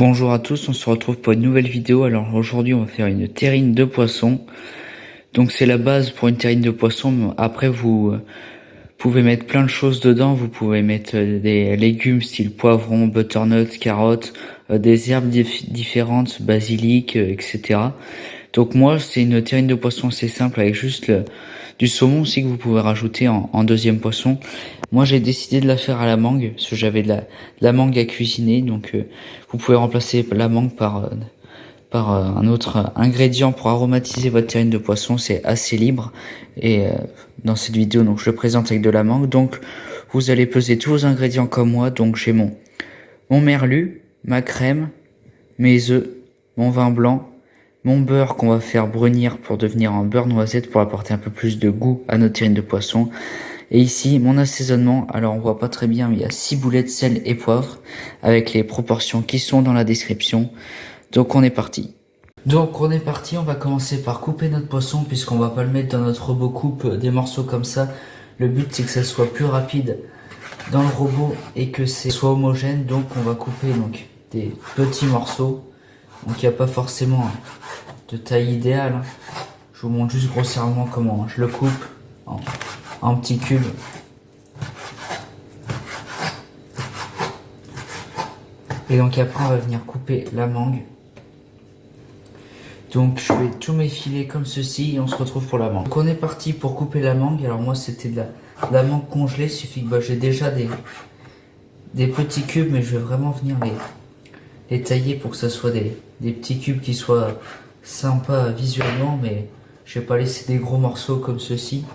Bonjour à tous, on se retrouve pour une nouvelle vidéo. Alors aujourd'hui on va faire une terrine de poisson. Donc c'est la base pour une terrine de poisson. Mais après vous pouvez mettre plein de choses dedans. Vous pouvez mettre des légumes style poivron, butternut, carottes, des herbes différentes, basilic, etc. Donc moi c'est une terrine de poisson assez simple avec juste du saumon aussi que vous pouvez rajouter en deuxième poisson. Moi j'ai décidé de la faire à la mangue parce que j'avais de la mangue à cuisiner. Donc vous pouvez remplacer la mangue par un autre ingrédient pour aromatiser votre terrine de poisson. C'est assez libre. Et dans cette vidéo donc je le présente avec de la mangue. Donc vous allez peser tous vos ingrédients comme moi. Donc j'ai mon merlu, ma crème, mes œufs, mon vin blanc, mon beurre qu'on va faire brunir pour devenir un beurre noisette pour apporter un peu plus de goût à notre terrine de poisson. Et ici, mon assaisonnement, alors on voit pas très bien, mais il y a 6 boulettes de sel et poivre avec les proportions qui sont dans la description. Donc on est parti. On va commencer par couper notre poisson puisqu'on va pas le mettre dans notre robot coupe des morceaux comme ça. Le but c'est que ça soit plus rapide dans le robot et que c'est soit homogène. Donc on va couper donc des petits morceaux. Donc il n'y a pas forcément de taille idéale. Je vous montre juste grossièrement comment je le coupe en petits cubes. Et donc après on va venir couper la mangue. Donc je vais tout m'effiler comme ceci et on se retrouve pour la mangue. Donc on est parti pour couper la mangue. Alors moi c'était de la mangue congelée. Il suffit que j'ai déjà des petits cubes, mais je vais vraiment venir les tailler pour que ça soit des petits cubes qui soient sympas visuellement. Mais je vais pas laisser des gros morceaux comme ceci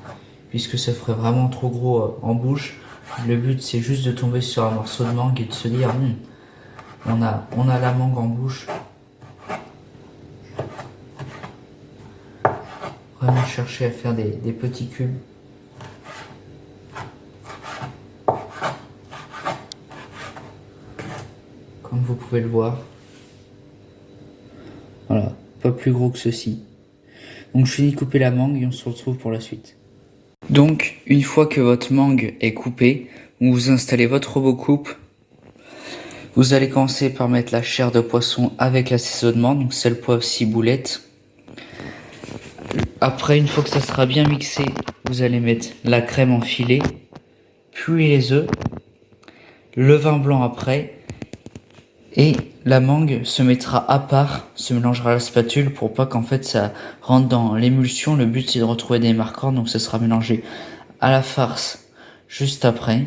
puisque ça ferait vraiment trop gros en bouche. Le but c'est juste de tomber sur un morceau de mangue et de se dire on a la mangue en bouche. Vraiment chercher à faire des petits cubes. Comme vous pouvez le voir. Voilà, pas plus gros que ceci. Donc je finis de couper la mangue et on se retrouve pour la suite. Donc une fois que votre mangue est coupée, vous installez votre robot coupe. Vous allez commencer par mettre la chair de poisson avec l'assaisonnement, donc sel, poivre, ciboulette. Après, une fois que ça sera bien mixé, vous allez mettre la crème en filet, puis les œufs, le vin blanc après, et la mangue se mettra à part, se mélangera à la spatule pour pas qu'en fait ça rentre dans l'émulsion. Le but c'est de retrouver des marqueurs, donc ça sera mélangé à la farce juste après.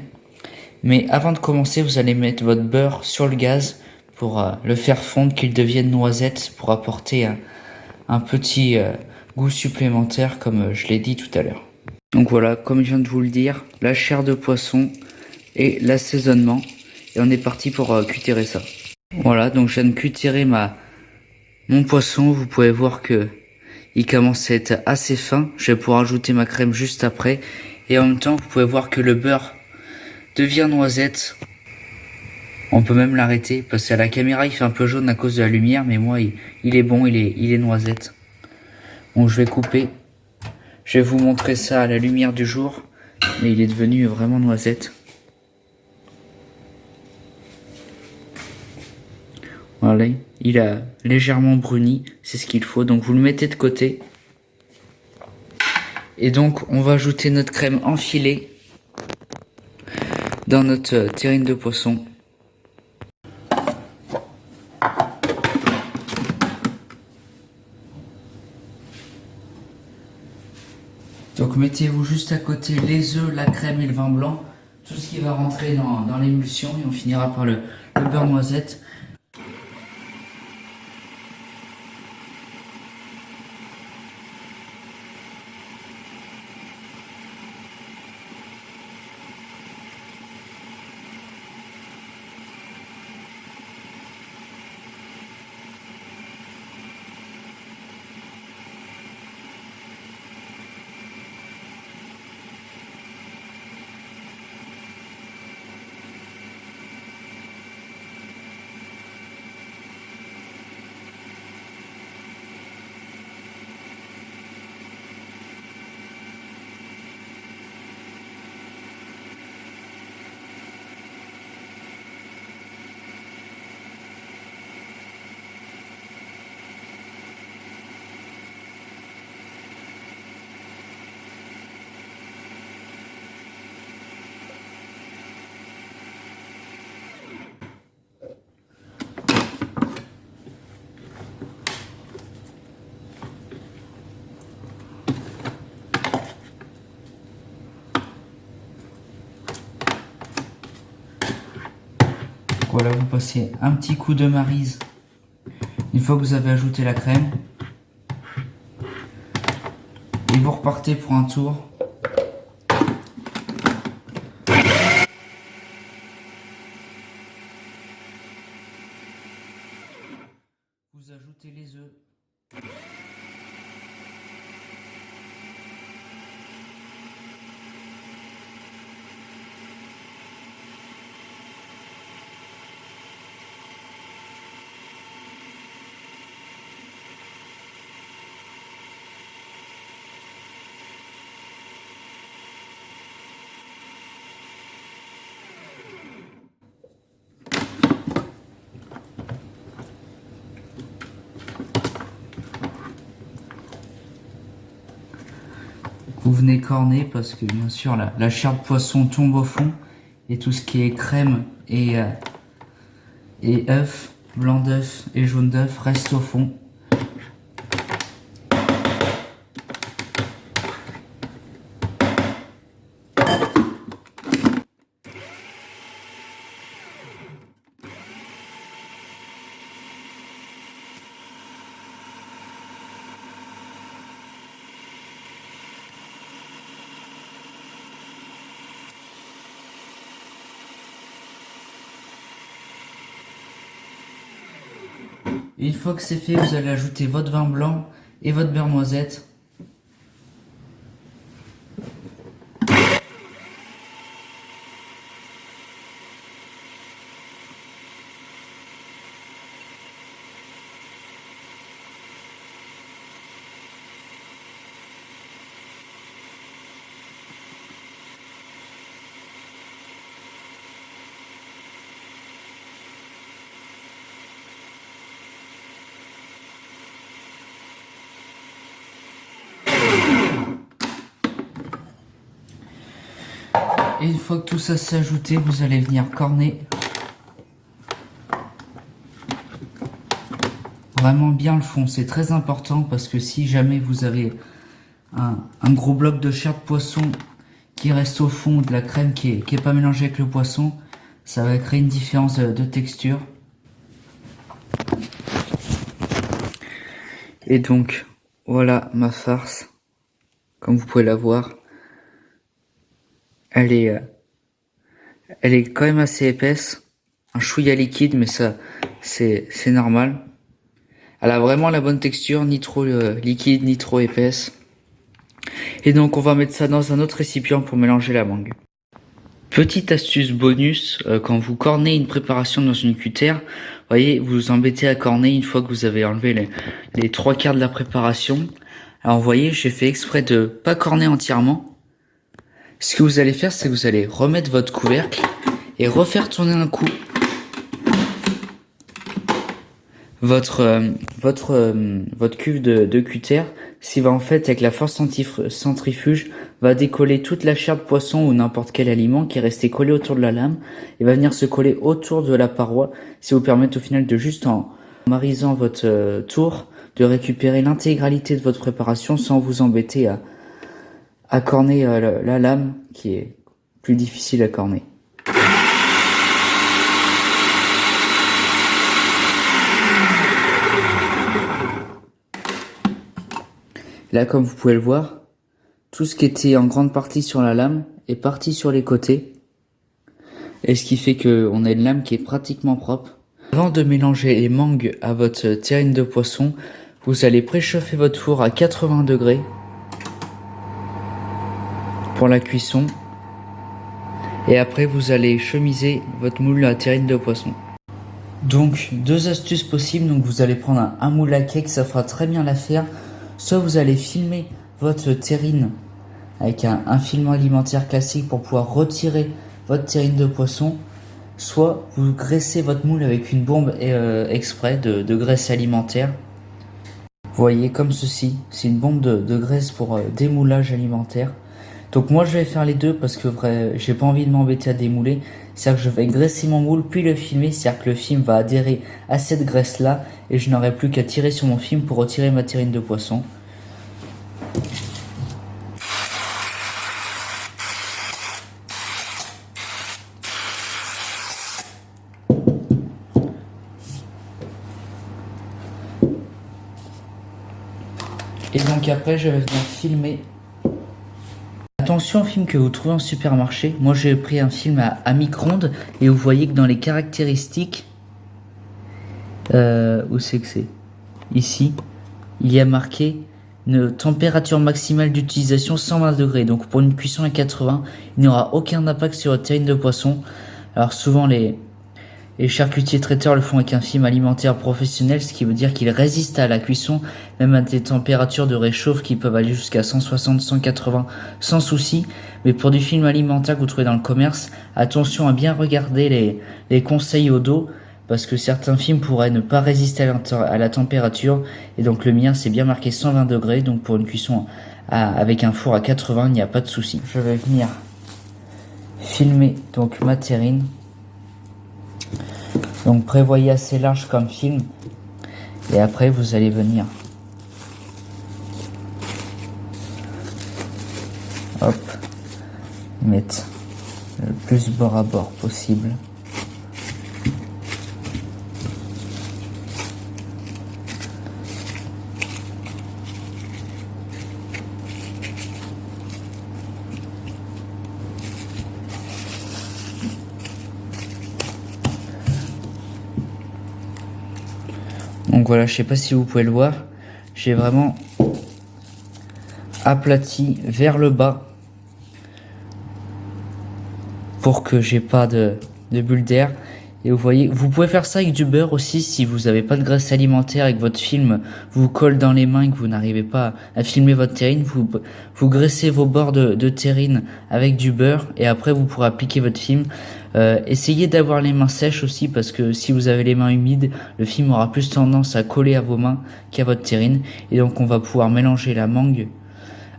Mais avant de commencer, vous allez mettre votre beurre sur le gaz pour le faire fondre, qu'il devienne noisette, pour apporter un petit goût supplémentaire comme je l'ai dit tout à l'heure. Donc voilà, comme je viens de vous le dire, la chair de poisson et l'assaisonnement. Et on est parti pour cuitérer ça. Voilà, donc je viens de cuitérer mon poisson. Vous pouvez voir que il commence à être assez fin. Je vais pouvoir ajouter ma crème juste après. Et en même temps, vous pouvez voir que le beurre devient noisette. On peut même l'arrêter parce qu'à la caméra il fait un peu jaune à cause de la lumière, mais moi il est bon, il est noisette. Bon, je vais couper. Je vais vous montrer ça à la lumière du jour, mais il est devenu vraiment noisette. Voilà, il a légèrement bruni, c'est ce qu'il faut. Donc vous le mettez de côté. Et donc on va ajouter notre crème enfilée dans notre terrine de poisson. Donc mettez-vous juste à côté les œufs, la crème et le vin blanc, tout ce qui va rentrer dans l'émulsion, et on finira par le beurre noisette. Voilà, vous passez un petit coup de maryse une fois que vous avez ajouté la crème. Et vous repartez pour un tour. Vous ajoutez les œufs. Vous venez corner parce que bien sûr la chair de poisson tombe au fond et tout ce qui est crème et œuf, blanc d'œuf et jaune d'œuf reste au fond. Et une fois que c'est fait, vous allez ajouter votre vin blanc et votre beurre noisette. Et une fois que tout ça s'est ajouté, vous allez venir corner. Vraiment bien le fond, c'est très important parce que si jamais vous avez un gros bloc de chair de poisson qui reste au fond, de la crème qui est pas mélangée avec le poisson, ça va créer une différence de texture. Et donc, voilà ma farce, comme vous pouvez la voir. Elle est quand même assez épaisse, un chouïa liquide, mais ça, c'est normal. Elle a vraiment la bonne texture, ni trop liquide, ni trop épaisse. Et donc on va mettre ça dans un autre récipient pour mélanger la mangue. Petite astuce bonus, quand vous cornez une préparation dans une cutter, voyez, vous vous embêtez à corner une fois que vous avez enlevé les 3/4 de la préparation. Alors vous voyez, j'ai fait exprès de pas corner entièrement. Ce que vous allez faire, c'est que vous allez remettre votre couvercle et refaire tourner un coup votre cuve de cutter, ce va en fait avec la force centrifuge va décoller toute la chair de poisson ou n'importe quel aliment qui est resté collé autour de la lame et va venir se coller autour de la paroi, ce qui vous permet au final de juste en marisant votre tour de récupérer l'intégralité de votre préparation sans vous embêter à corner la lame qui est plus difficile à corner. Là, comme vous pouvez le voir, tout ce qui était en grande partie sur la lame est parti sur les côtés. Et ce qui fait qu'on a une lame qui est pratiquement propre. Avant de mélanger les mangues à votre terrine de poisson, vous allez préchauffer votre four à 80 degrés pour la cuisson. Et après, vous allez chemiser votre moule à terrine de poisson. Donc, deux astuces possibles. Donc, vous allez prendre un moule à cake, ça fera très bien l'affaire. Soit vous allez filmer votre terrine avec un filament alimentaire classique pour pouvoir retirer votre terrine de poisson, soit vous graissez votre moule avec une bombe exprès de graisse alimentaire. Vous voyez comme ceci, c'est une bombe de graisse pour démoulage alimentaire. Donc moi je vais faire les deux parce que j'ai pas envie de m'embêter à démouler. C'est-à-dire que je vais graisser mon moule puis le filmer, c'est-à-dire que le film va adhérer à cette graisse là et je n'aurai plus qu'à tirer sur mon film pour retirer ma terrine de poisson. Et donc après, je vais venir filmer. Attention au film que vous trouvez en supermarché. Moi, j'ai pris un film à micro-ondes et vous voyez que dans les caractéristiques, où c'est que c'est? Ici, il y a marqué une température maximale d'utilisation 120 degrés. Donc pour une cuisson à 80, il n'y aura aucun impact sur votre terrine de poisson. Alors souvent les charcutiers traiteurs le font avec un film alimentaire professionnel, ce qui veut dire qu'il résiste à la cuisson, même à des températures de réchauffe qui peuvent aller jusqu'à 160, 180 sans souci. Mais pour du film alimentaire que vous trouvez dans le commerce, attention à bien regarder les conseils au dos, parce que certains films pourraient ne pas résister à la température. Et donc le mien, c'est bien marqué 120 degrés, donc pour une cuisson avec un four à 80, il n'y a pas de souci. Je vais venir filmer donc ma terrine. Donc prévoyez assez large comme film. Et après vous allez venir. Hop. Mettre le plus bord à bord possible. Donc voilà, je sais pas si vous pouvez le voir, j'ai vraiment aplati vers le bas pour que j'ai pas de bulle d'air. Et vous voyez, vous pouvez faire ça avec du beurre aussi si vous n'avez pas de graisse alimentaire et que votre film vous colle dans les mains et que vous n'arrivez pas à filmer votre terrine. Vous graissez vos bords de terrine avec du beurre et après vous pourrez appliquer votre film. Essayez d'avoir les mains sèches aussi parce que si vous avez les mains humides, le film aura plus tendance à coller à vos mains qu'à votre terrine. Et donc on va pouvoir mélanger la mangue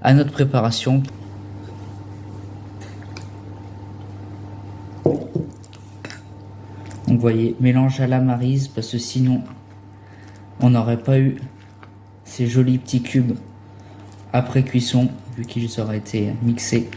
à notre préparation. Donc vous voyez, mélange à la maryse parce que sinon on n'aurait pas eu ces jolis petits cubes après cuisson vu qu'ils auraient été mixés.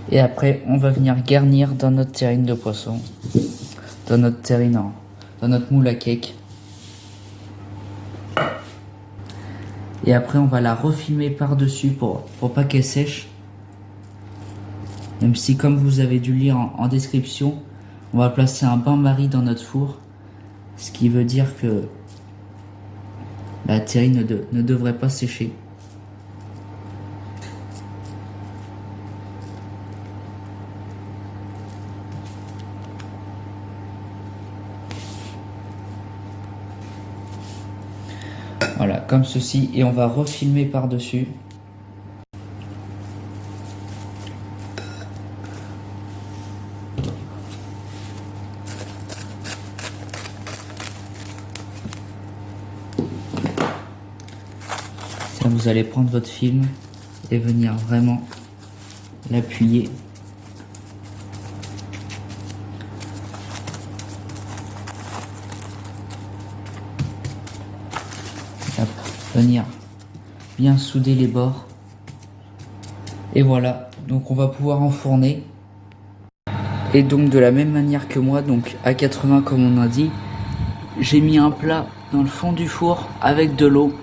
Et après on va venir garnir dans notre terrine de poisson, dans notre terrine dans notre moule à cake. Et après on va la refilmer par dessus pour pas qu'elle sèche. Même si comme vous avez dû lire en description, on va placer un bain-marie dans notre four. Ce qui veut dire que la terrine ne devrait pas sécher. Voilà, comme ceci, et on va refilmer par-dessus. Ça, vous allez prendre votre film et venir vraiment l'appuyer. Venir bien souder les bords et voilà, donc on va pouvoir enfourner. Et donc de la même manière que moi, donc à 80 comme on a dit, j'ai mis un plat dans le fond du four avec de l'eau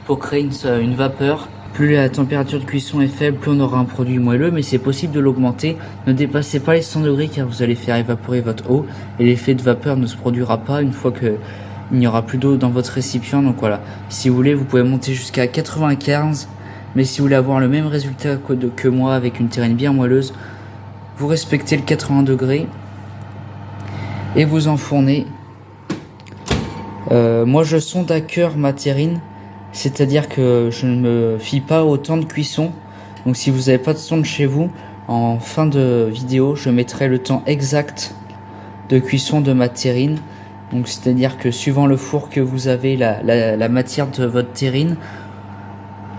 pour créer une vapeur. Plus la température de cuisson est faible, plus on aura un produit moelleux, mais c'est possible de l'augmenter. Ne dépassez pas les 100 degrés car vous allez faire évaporer votre eau et l'effet de vapeur ne se produira pas une fois que il n'y aura plus d'eau dans votre récipient. Donc voilà, si vous voulez, vous pouvez monter jusqu'à 95, mais si vous voulez avoir le même résultat que moi avec une terrine bien moelleuse, vous respectez le 80 degrés et vous enfournez. Moi je sonde à cœur ma terrine, c'est-à-dire que je ne me fie pas au temps de cuisson. Donc si vous n'avez pas de sonde chez vous, en fin de vidéo je mettrai le temps exact de cuisson de ma terrine. Donc c'est-à-dire que suivant le four que vous avez, la matière de votre terrine,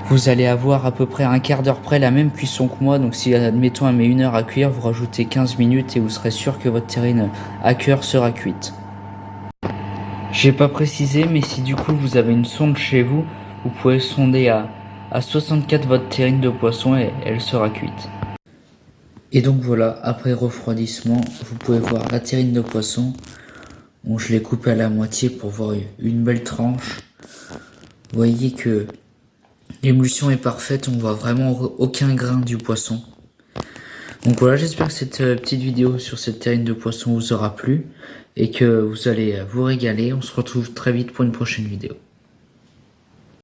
vous allez avoir à peu près un quart d'heure près la même cuisson que moi. Donc si admettons elle met 1 heure à cuire, vous rajoutez 15 minutes et vous serez sûr que votre terrine à cœur sera cuite. J'ai pas précisé, mais si du coup vous avez une sonde chez vous, vous pouvez sonder à 64 votre terrine de poisson et elle sera cuite. Et donc voilà, après refroidissement, vous pouvez voir la terrine de poisson. Bon, je l'ai coupée à la moitié pour voir une belle tranche. Vous voyez que l'émulsion est parfaite, on voit vraiment aucun grain du poisson. Donc voilà, j'espère que cette petite vidéo sur cette terrine de poisson vous aura plu et que vous allez vous régaler. On se retrouve très vite pour une prochaine vidéo.